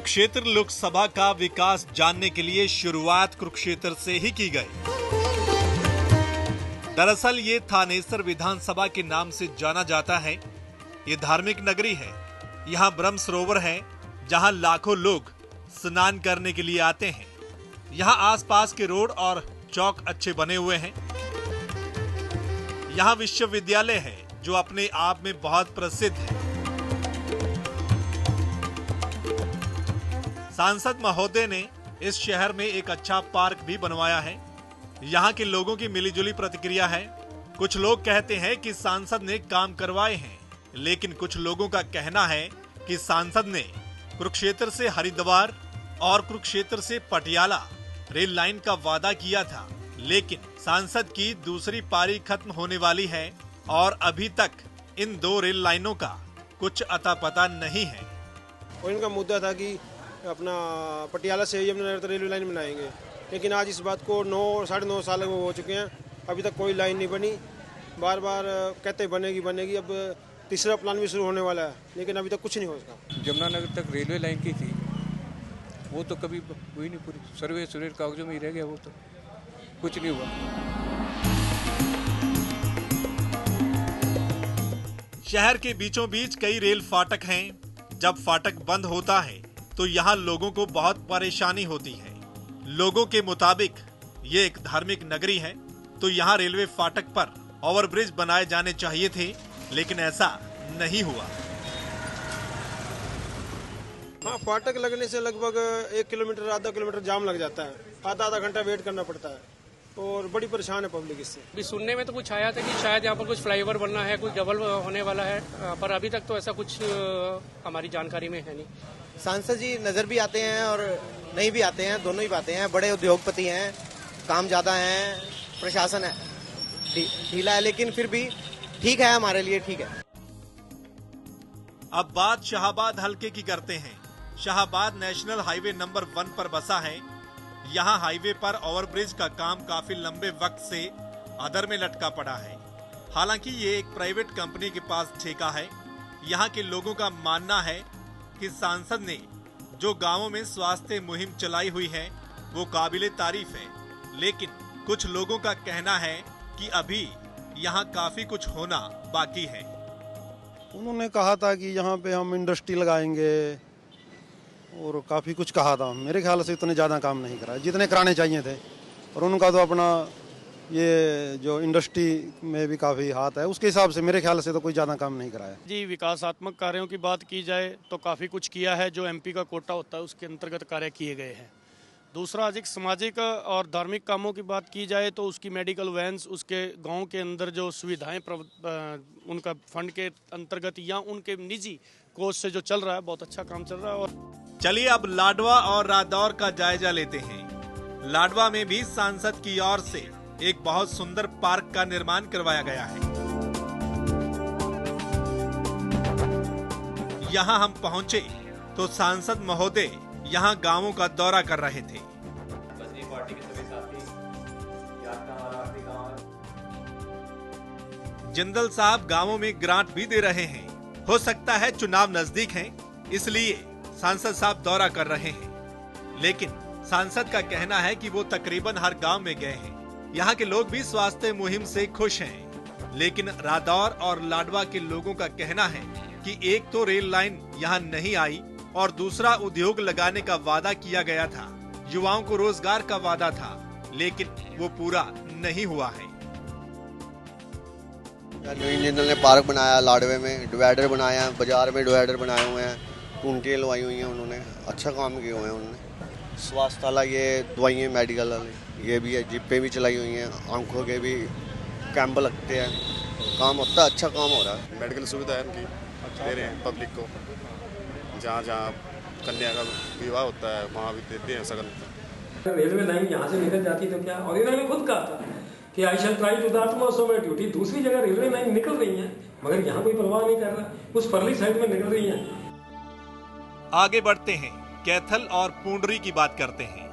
कुरुक्षेत्र लोकसभा का विकास जानने के लिए शुरुआत कुरुक्षेत्र से ही की गई। दरअसल ये थानेसर विधानसभा के नाम से जाना जाता है। ये धार्मिक नगरी है। यहाँ ब्रह्म सरोवर है जहाँ लाखों लोग स्नान करने के लिए आते हैं। यहाँ आसपास के रोड और चौक अच्छे बने हुए हैं। यहाँ विश्वविद्यालय है जो अपने आप में बहुत प्रसिद्ध है। सांसद महोदय ने इस शहर में एक अच्छा पार्क भी बनवाया है। यहाँ के लोगों की मिलीजुली प्रतिक्रिया है। कुछ लोग कहते हैं कि सांसद ने काम करवाए हैं, लेकिन कुछ लोगों का कहना है कि सांसद ने कुरुक्षेत्र से हरिद्वार और कुरुक्षेत्र से पटियाला रेल लाइन का वादा किया था, लेकिन सांसद की दूसरी पारी खत्म होने वाली है और अभी तक इन दो रेल लाइनों का कुछ अता पता नहीं है। और इनका मुद्दा था कि अपना पटियाला से यमुनानगर रेलवे लाइन बनाएंगे, लेकिन आज इस बात को 9-9.5 साल हो चुके हैं, अभी तक कोई लाइन नहीं बनी। बार बार कहते बनेगी बनेगी, अब तीसरा प्लान भी शुरू होने वाला है, लेकिन अभी तक कुछ नहीं हो सका। यमुनानगर तक रेलवे लाइन की थी, वो तो कभी हुई नहीं पूरी। सर्वे कागजों में ही रह गया, वो तो कुछ नहीं हुआ। शहर के बीचों बीच कई रेल फाटक हैं। जब फाटक बंद होता है तो यहाँ लोगों को बहुत परेशानी होती है। लोगों के मुताबिक ये एक धार्मिक नगरी है, तो यहाँ रेलवे फाटक पर ओवरब्रिज बनाए जाने चाहिए थे, लेकिन ऐसा नहीं हुआ। हाँ, फाटक लगने से लगभग 1 किलोमीटर आधा किलोमीटर जाम लग जाता है। आधा घंटा वेट करना पड़ता है और बड़ी परेशान है पब्लिक इससे। अभी सुनने में तो कुछ आया था कि शायद यहाँ पर कुछ फ्लाईओवर बनना है, कुछ डबल होने वाला है, पर अभी तक तो ऐसा कुछ हमारी जानकारी में है नहीं। सांसद जी नजर भी आते हैं और नहीं भी आते हैं, दोनों ही बातें हैं। बड़े उद्योगपति हैं, काम ज्यादा है, प्रशासन है ढीला है, लेकिन फिर भी ठीक है, हमारे लिए ठीक है। अब बात शाहबाद हलके की करते हैं। शाहबाद नेशनल हाईवे नंबर 1 पर बसा है। यहाँ हाईवे पर ओवरब्रिज का काम काफी लंबे वक्त से अधर में लटका पड़ा है। हालांकि ये एक प्राइवेट कंपनी के पास ठेका है। यहाँ के लोगों का मानना है कि सांसद ने जो गांवों में स्वास्थ्य मुहिम चलाई हुई है वो काबिले तारीफ है, लेकिन कुछ लोगों का कहना है कि अभी यहाँ काफी कुछ होना बाकी है। उन्होंने कहा था कि यहाँ पे हम इंडस्ट्री लगाएंगे और काफी कुछ कहा था। मेरे ख्याल से इतने ज्यादा काम नहीं कराए जितने कराने चाहिए थे, और उनका तो अपना ये जो इंडस्ट्री में भी काफी हाथ है, उसके हिसाब से मेरे ख्याल से तो कोई ज्यादा काम नहीं कराया जी। विकासात्मक कार्यों की बात की जाए तो काफी कुछ किया है। जो एमपी का कोटा होता है उसके अंतर्गत कार्य किए गए हैं। दूसरा, अधिक सामाजिक और धार्मिक कामों की बात की जाए तो उसकी मेडिकल वैन्स, उसके गांव के अंदर जो सुविधाएं उनका फंड के अंतर्गत या उनके निजी कोष से जो चल रहा है, बहुत अच्छा काम चल रहा है। और चलिए अब लाडवा और रादौर का जायजा लेते हैं। लाडवा में भी सांसद की ओर से एक बहुत सुंदर पार्क का निर्माण करवाया गया है। यहाँ हम पहुँचे तो सांसद महोदय यहाँ गांवों का दौरा कर रहे थे। जिंदल साहब गांवों में ग्रांट भी दे रहे हैं। हो सकता है चुनाव नजदीक हैं, इसलिए सांसद साहब दौरा कर रहे हैं, लेकिन सांसद का कहना है कि वो तकरीबन हर गांव में गए हैं। यहाँ के लोग भी स्वास्थ्य मुहिम से खुश हैं, लेकिन रादौर और लाडवा के लोगों का कहना है कि एक तो रेल लाइन यहाँ नहीं आई और दूसरा उद्योग लगाने का वादा किया गया था, युवाओं को रोजगार का वादा था, लेकिन वो पूरा नहीं हुआ है। जिंदल ने पार्क बनाया, लाडवे में डिवाइडर बनाया, बाजार में डिवाइडर बनाए हुए हैं, टूंटियाँ लवाई हुई हैं उन्होंने, अच्छा काम किए हुए हैं उन्होंने। स्वास्थ्य वाला ये दवाइयाँ मेडिकल वाले ये भी है, जिप्पे भी चलाई हुई हैं, आंखों के भी कैंप लगते हैं, काम होता है, अच्छा काम हो रहा है। मेडिकल सुविधा है उनकी, दे रहे हैं पब्लिक को। जहाँ जहाँ कन्या का विवाह होता है वहाँ भी देते हैं सगन। रेलवे लाइन यहाँ से निकल जाती तो क्या, और इन्होंने खुद कहा था कि I shall try to that most of my duty. दूसरी जगह रेलवे लाइन निकल रही है, मगर यहाँ कोई परवाह नहीं कर रहा, उस परली साइड में निकल रही है। आगे बढ़ते हैं, कैथल और पुंडरी की बात करते हैं।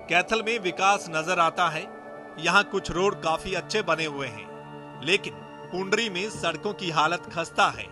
कैथल में विकास नजर आता है। यहाँ कुछ रोड काफी अच्छे बने हुए हैं, लेकिन पुंडरी में सड़कों की हालत खस्ता है।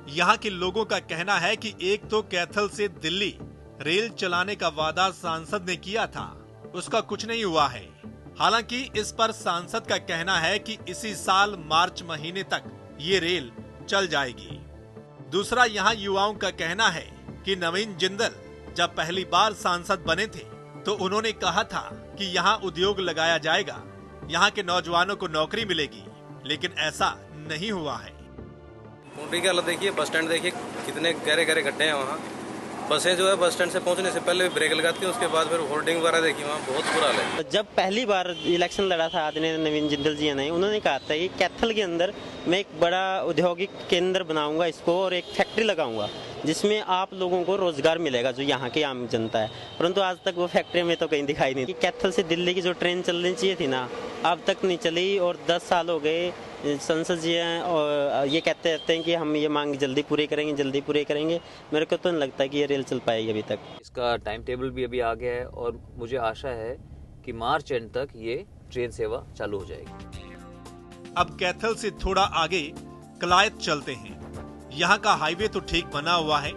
यहाँ के लोगों का कहना है कि एक तो कैथल से दिल्ली रेल चलाने का वादा सांसद ने किया था, उसका कुछ नहीं हुआ है। हालांकि इस पर सांसद का कहना है कि इसी साल मार्च महीने तक ये रेल चल जाएगी। दूसरा, यहाँ युवाओं का कहना है कि नवीन जिंदल जब पहली बार सांसद बने थे तो उन्होंने कहा था कि यहाँ उद्योग लगाया जाएगा, यहाँ के नौजवानों को नौकरी मिलेगी, लेकिन ऐसा नहीं हुआ है। मुंडी की हालत देखिए, बस स्टैंड देखिए, कितने गहरे गहरे गड्ढे हैं वहाँ। बसें जो है बस स्टैंड से पहुँचने से पहले ब्रेक लगाती हैं, उसके बाद फिर होर्डिंग वगैरह देखिए, वहाँ बहुत बुरा हाल है। जब पहली बार इलेक्शन लड़ा था आदरणीय नवीन जिंदल जी ने, उन्होंने कहा था कि कैथल के अंदर मैं एक बड़ा औद्योगिक केंद्र बनाऊंगा इसको और एक फैक्ट्री लगाऊंगा जिसमें आप लोगों को रोजगार मिलेगा, जो यहाँ की आम जनता है। परंतु आज तक वो फैक्ट्री में तो कहीं दिखाई नहीं। कैथल से दिल्ली की जो ट्रेन चलनी चाहिए थी ना, अब तक नहीं चली और 10 साल हो गए। संसद जी हैं और ये कहते रहते हैं कि हम ये मांग जल्दी पूरी करेंगे, जल्दी पूरे करेंगे। मेरे को तो नहीं लगता कि ये रेल चल पाएगी अभी तक। इसका टाइम टेबल भी अभी आ गया है और मुझे आशा है कि मार्च एंड तक ये ट्रेन सेवा चालू हो जाएगी। अब कैथल से थोड़ा आगे कलायत चलते हैं। यहाँ का हाईवे तो ठीक बना हुआ है,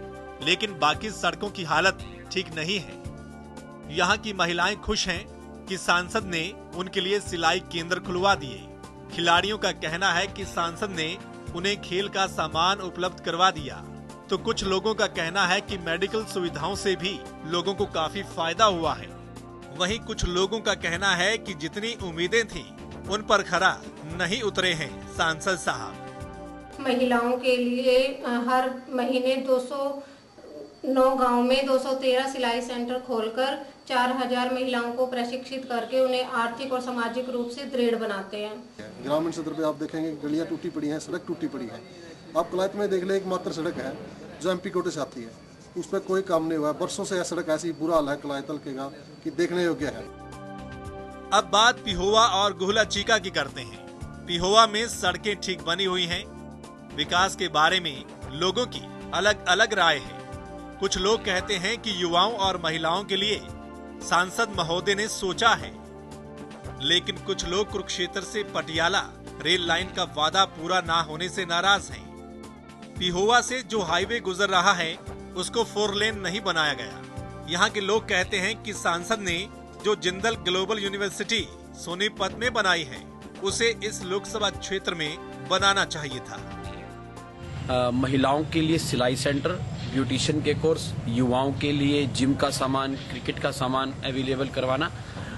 लेकिन बाकी सड़कों की हालत ठीक नहीं है। यहाँ की महिलाएं खुश हैं कि सांसद ने उनके लिए सिलाई केंद्र खुलवा दिए। खिलाड़ियों का कहना है कि सांसद ने उन्हें खेल का सामान उपलब्ध करवा दिया, तो कुछ लोगों का कहना है कि मेडिकल सुविधाओं से भी लोगों को काफी फायदा हुआ है। वहीं कुछ लोगों का कहना है कि जितनी उम्मीदें थी उन पर खरा नहीं उतरे हैं सांसद साहब। महिलाओं के लिए हर महीने 209 गांव में 213 सिलाई सेंटर खोलकर 4000 महिलाओं को प्रशिक्षित करके उन्हें आर्थिक और सामाजिक रूप से दृढ़ बनाते हैं। ग्रामीण सदर पे आप देखेंगे गलियां टूटी पड़ी हैं, सड़क टूटी पड़ी है। आप कलायत में देख ले, एकमात्र सड़क है जो एमपी कोटे से आती है, उस पर कोई काम नहीं हुआ है। बरसों से यह सड़क ऐसी बुरा हाल है कलायत हल्के का कि देखने योग्य है। अब बात पिहोवा और गुहला चीका की करते हैं। पिहोवा में सड़कें ठीक बनी हुई हैं। विकास के बारे में लोगों की अलग अलग राय है। कुछ लोग कहते हैं कि युवाओं और महिलाओं के लिए सांसद महोदय ने सोचा है, लेकिन कुछ लोग कुरुक्षेत्र से पटियाला रेल लाइन का वादा पूरा ना होने से नाराज हैं। पिहोवा से जो हाईवे गुजर रहा है उसको 4 लेन नहीं बनाया गया। यहाँ के लोग कहते हैं कि सांसद ने जो जिंदल ग्लोबल यूनिवर्सिटी सोनीपत में बनाई है उसे इस लोकसभा क्षेत्र में बनाना चाहिए था। महिलाओं के लिए सिलाई सेंटर, ब्यूटिशियन के कोर्स, युवाओं के लिए जिम का सामान, क्रिकेट का सामान अवेलेबल करवाना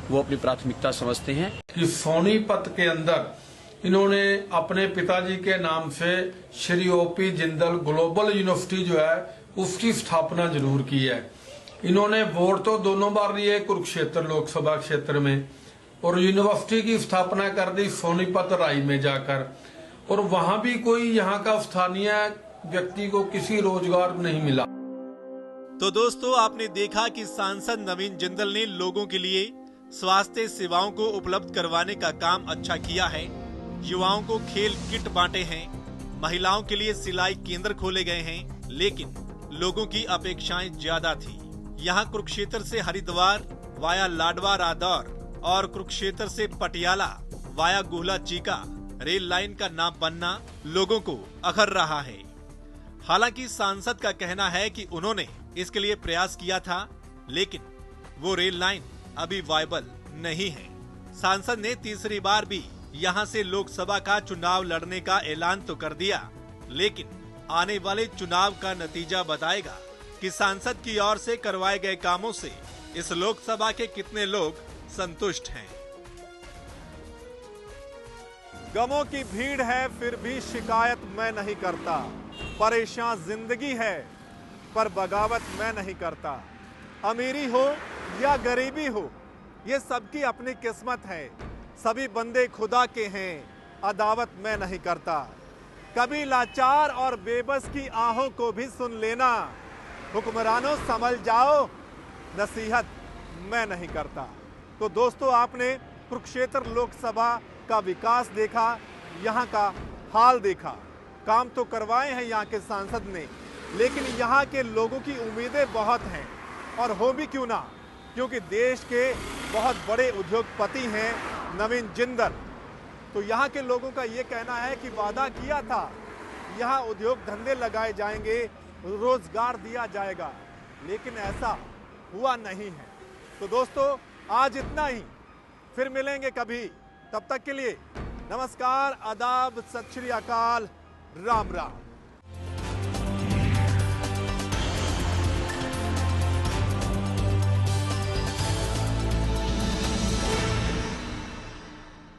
वो अपनी प्राथमिकता समझते हैं। कि सोनीपत के अंदर इन्होंने अपने पिताजी के नाम से Shri OP Jindal global university जो है उसकी स्थापना जरूर की है। इन्होंने वोट तो दोनों बार लिए कुरुक्षेत्र लोकसभा क्षेत्र में, और यूनिवर्सिटी की स्थापना कर दी सोनीपत राई में जाकर, और वहां भी कोई यहाँ का स्थानीय व्यक्ति को किसी रोजगार नहीं मिला। तो दोस्तों, आपने देखा कि सांसद नवीन जिंदल ने लोगों के लिए स्वास्थ्य सेवाओं को उपलब्ध करवाने का काम अच्छा किया है। युवाओं को खेल किट बांटे हैं, महिलाओं के लिए सिलाई केंद्र खोले गए हैं, लेकिन लोगों की अपेक्षाएं ज्यादा थी। यहाँ कुरुक्षेत्र से हरिद्वार वाया लाडवा रादौर और कुरुक्षेत्र से Patiala via Guhla Chica rail line का न बनना लोगों को अखर रहा है। हालांकि सांसद का कहना है कि उन्होंने इसके लिए प्रयास किया था, लेकिन वो रेल लाइन अभी वायबल नहीं है। सांसद ने तीसरी बार भी यहां से लोकसभा का चुनाव लड़ने का ऐलान तो कर दिया, लेकिन आने वाले चुनाव का नतीजा बताएगा कि सांसद की ओर से करवाए गए कामों से इस लोकसभा के कितने लोग संतुष्ट हैं। गमों की भीड़ है फिर भी शिकायत मैं नहीं करता, परेशान जिंदगी है पर बगावत मैं नहीं करता। अमीरी हो या गरीबी हो, ये सबकी अपनी किस्मत है, सभी बंदे खुदा के हैं, अदावत मैं नहीं करता। कभी लाचार और बेबस की आहों को भी सुन लेना, हुक्मरानों संभल जाओ, नसीहत मैं नहीं करता। तो दोस्तों, आपने कुरुक्षेत्र लोकसभा का विकास देखा, यहाँ का हाल देखा। काम तो करवाए हैं यहाँ के सांसद ने, लेकिन यहाँ के लोगों की उम्मीदें बहुत हैं, और हो भी क्यों ना, क्योंकि देश के बहुत बड़े उद्योगपति हैं नवीन जिंदल। तो यहाँ के लोगों का ये कहना है कि वादा किया था, यहाँ उद्योग धंधे लगाए जाएंगे, रोजगार दिया जाएगा, लेकिन ऐसा हुआ नहीं है। तो दोस्तों आज इतना ही, फिर मिलेंगे कभी, तब तक के लिए नमस्कार, आदाब, सत श्री अकाल, राम राम।